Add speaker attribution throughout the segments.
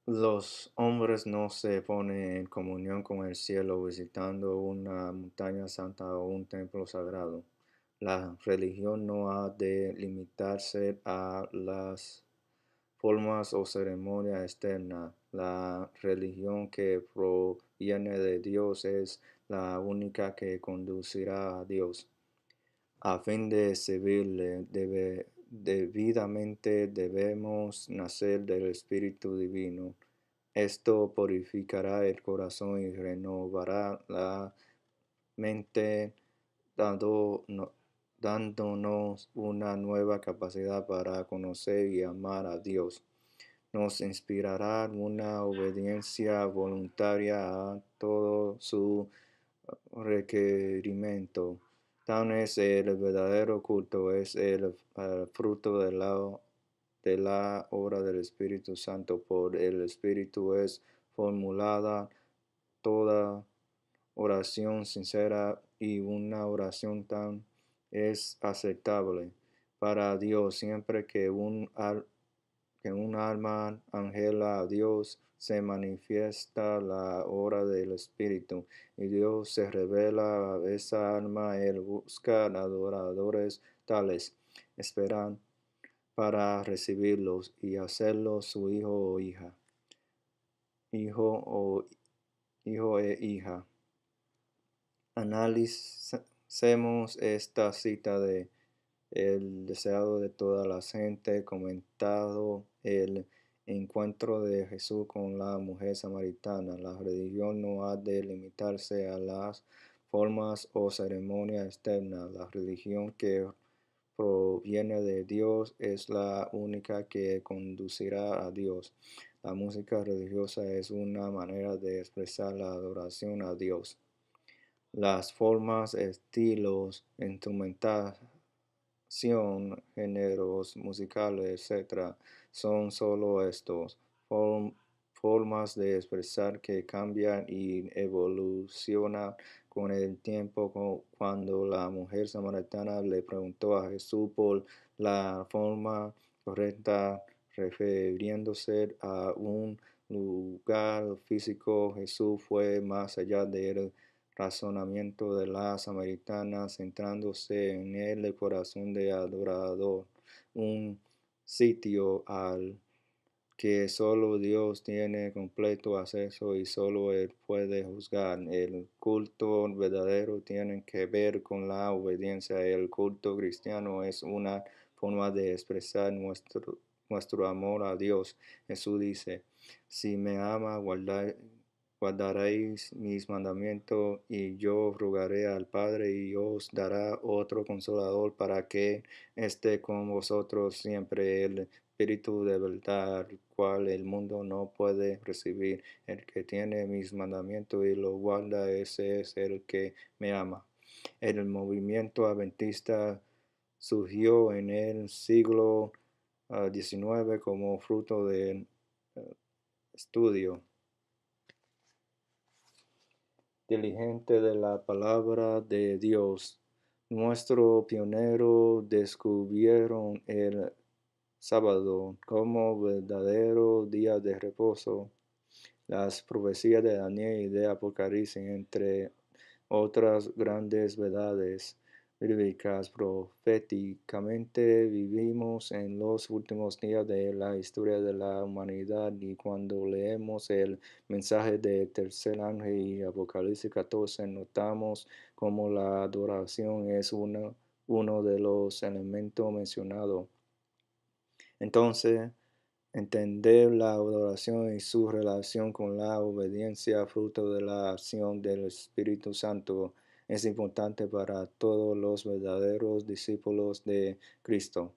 Speaker 1: Los hombres no se ponen en comunión con el cielo visitando una montaña santa o un templo sagrado. La religión no ha de limitarse a las formas o ceremonia externa. La religión que proviene de Dios es la única que conducirá a Dios. A fin de servirle debidamente debemos nacer del Espíritu Divino. Esto purificará el corazón y renovará la mente, dando- no- dándonos una nueva capacidad para conocer y amar a Dios. Nos inspirará una obediencia voluntaria a todo su requerimiento. Tan es el verdadero culto, es el fruto de la obra del Espíritu Santo. Por el Espíritu es formulada toda oración sincera y una oración tan es aceptable para Dios siempre que un alma angela a Dios, se manifiesta la obra del Espíritu, y Dios se revela a esa alma. Él busca adoradores tales, esperan para recibirlos y hacerlos su hijo o hijo e hija. Analicemos esta cita de el deseado de toda la gente, comentado el encuentro de Jesús con la mujer samaritana. La religión no ha de limitarse a las formas o ceremonias externas. La religión que proviene de Dios es la única que conducirá a Dios. La música religiosa es una manera de expresar la adoración a Dios. Las formas, estilos, instrumentación, géneros musicales, etc., son solo estos formas de expresar que cambian y evolucionan con el tiempo. Cuando la mujer samaritana le preguntó a Jesús por la forma correcta, refiriéndose a un lugar físico, Jesús fue más allá del razonamiento de la samaritana, centrándose en el corazón de adorador, un sitio al que solo Dios tiene completo acceso y solo Él puede juzgar. El culto verdadero tiene que ver con la obediencia. El culto cristiano es una forma de expresar nuestro amor a Dios. Jesús dice, si me ama, guardaréis mis mandamientos, y yo rogaré al Padre y os dará otro consolador para que esté con vosotros siempre, el Espíritu de verdad, el cual el mundo no puede recibir. El que tiene mis mandamientos y los guarda, ese es el que me ama. El movimiento adventista surgió en el siglo XIX como fruto del estudio diligente de la palabra de Dios. Nuestros pioneros descubrieron el sábado como verdadero día de reposo. Las profecías de Daniel y de Apocalipsis, entre otras grandes verdades bíblicas, proféticamente vivimos en los últimos días de la historia de la humanidad, y cuando leemos el mensaje del tercer ángel y Apocalipsis 14, notamos como la adoración es uno de los elementos mencionados. Entonces, entender la adoración y su relación con la obediencia, fruto de la acción del Espíritu Santo, es importante para todos los verdaderos discípulos de Cristo.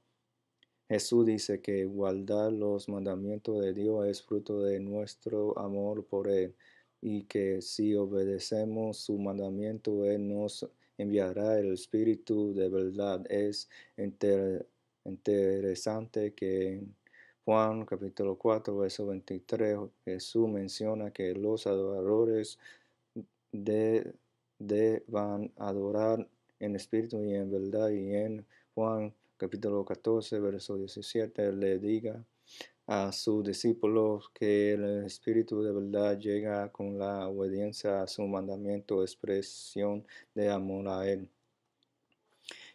Speaker 1: Jesús dice que guardar los mandamientos de Dios es fruto de nuestro amor por Él, y que si obedecemos su mandamiento, Él nos enviará el Espíritu de verdad. Es interesante que en Juan capítulo 4, verso 23, Jesús menciona que los adoradores de, van a adorar en espíritu y en verdad, y en Juan capítulo 14, verso 17, le diga, a sus discípulos que el Espíritu de verdad llega con la obediencia a su mandamiento, expresión de amor a Él.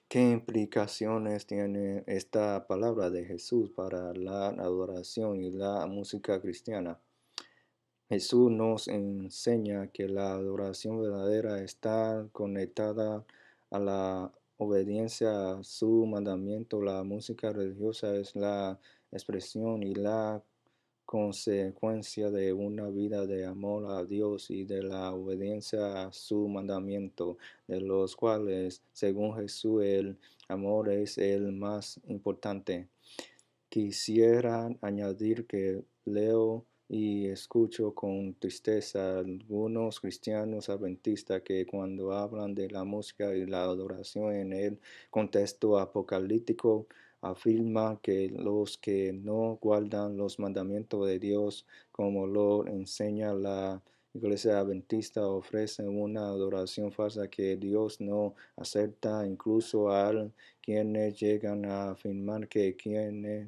Speaker 1: ¿Qué implicaciones tiene esta palabra de Jesús para la adoración y la música cristiana? Jesús nos enseña que la adoración verdadera está conectada a la obediencia a su mandamiento. La música religiosa es la expresión y la consecuencia de una vida de amor a Dios y de la obediencia a su mandamiento, de los cuales, según Jesús, el amor es el más importante. Quisiera añadir que leo y escucho con tristeza a algunos cristianos adventistas que cuando hablan de la música y la adoración en el contexto apocalíptico, afirman que los que no guardan los mandamientos de Dios, como lo enseña la Iglesia Adventista, ofrecen una adoración falsa que Dios no acepta, incluso a quienes llegan a afirmar que quienes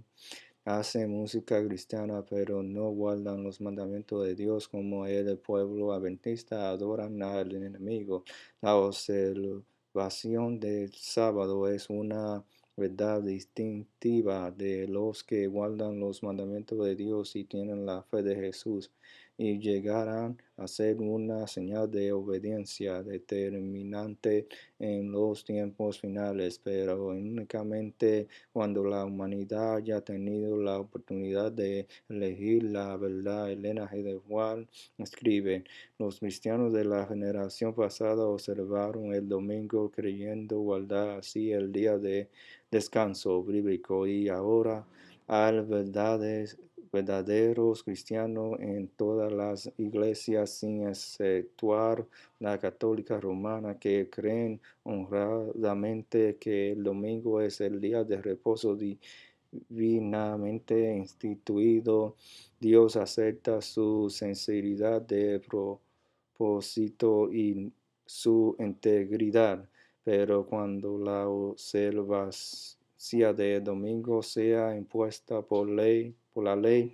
Speaker 1: hacen música cristiana pero no guardan los mandamientos de Dios como el pueblo adventista adoran al enemigo. La observación del sábado es una verdad distintiva de los que guardan los mandamientos de Dios y tienen la fe de Jesús y llegarán a ser una señal de obediencia determinante en los tiempos finales, pero únicamente cuando la humanidad haya tenido la oportunidad de elegir la verdad. Elena G. de White escribe: los cristianos de la generación pasada observaron el domingo creyendo guardar así el día de descanso bíblico y ahora hay verdaderos cristianos en todas las iglesias sin exceptuar la católica romana que creen honradamente que el domingo es el día de reposo divinamente instituido. Dios acepta su sinceridad de propósito y su integridad, pero cuando la observancia de domingo sea impuesta por la ley,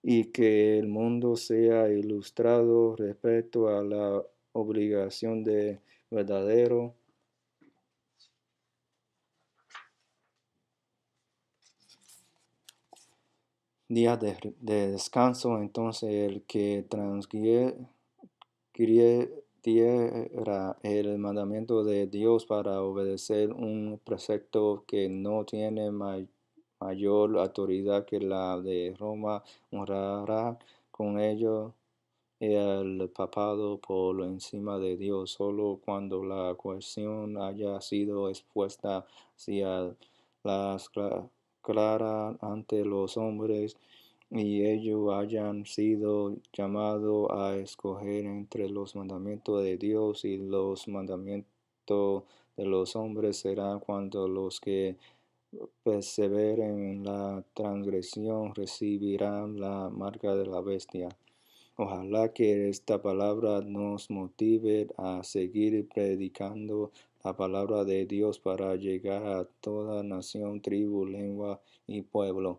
Speaker 1: y que el mundo sea ilustrado respecto a la obligación de verdadero día de descanso, entonces el que transgrediera el mandamiento de Dios para obedecer un precepto que no tiene mayor autoridad que la de Roma, honrará con ello el papado por encima de Dios solo cuando la cuestión haya sido expuesta hacia las clara ante los hombres y ellos hayan sido llamados a escoger entre los mandamientos de Dios y los mandamientos de los hombres, será cuando los que perseveren en la transgresión recibirán la marca de la bestia. Ojalá que esta palabra nos motive a seguir predicando la palabra de Dios para llegar a toda nación, tribu, lengua y pueblo.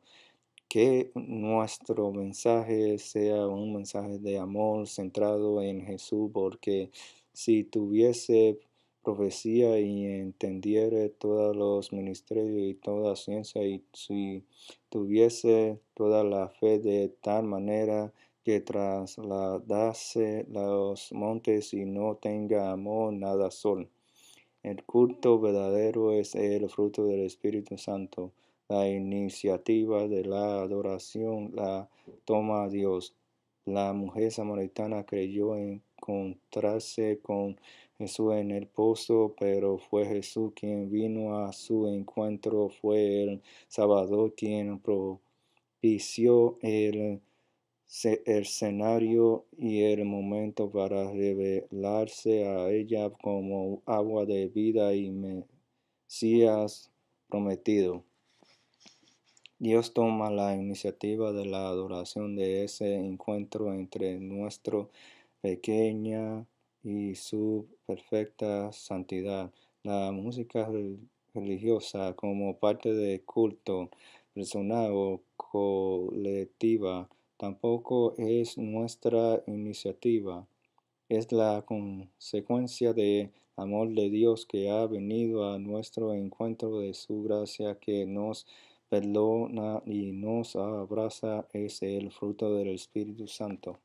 Speaker 1: Que nuestro mensaje sea un mensaje de amor centrado en Jesús, porque si tuviese profecía y entendiere todos los ministerios y toda ciencia, y si tuviese toda la fe de tal manera que trasladase los montes y no tenga amor, nada son. El culto verdadero es el fruto del Espíritu Santo. La iniciativa de la adoración la toma Dios. La mujer samaritana creyó encontrarse con Jesús en el pozo, pero fue Jesús quien vino a su encuentro. Fue el Salvador quien propició el escenario y el momento para revelarse a ella como agua de vida y Mesías prometido. Dios toma la iniciativa de la adoración de ese encuentro entre nuestro pequeña y su perfecta santidad. La música religiosa como parte del culto personal o colectiva, tampoco es nuestra iniciativa. Es la consecuencia del amor de Dios que ha venido a nuestro encuentro de su gracia que nos perdona y nos abraza. Es el fruto del Espíritu Santo.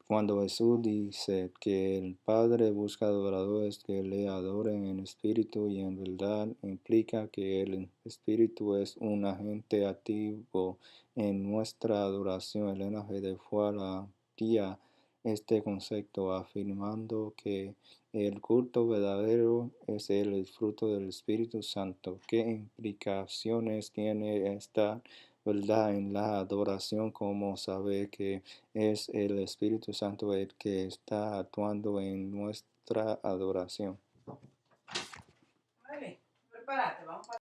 Speaker 1: Cuando Jesús dice que el Padre busca adoradores que le adoren en espíritu y en verdad, implica que el Espíritu es un agente activo en nuestra adoración. Elena G. de Fuara tía este concepto afirmando que el culto verdadero es el fruto del Espíritu Santo. ¿Qué implicaciones tiene esta verdad en la adoración? Como saber que es el Espíritu Santo el que está actuando en nuestra adoración? Vale, prepárate, vamos para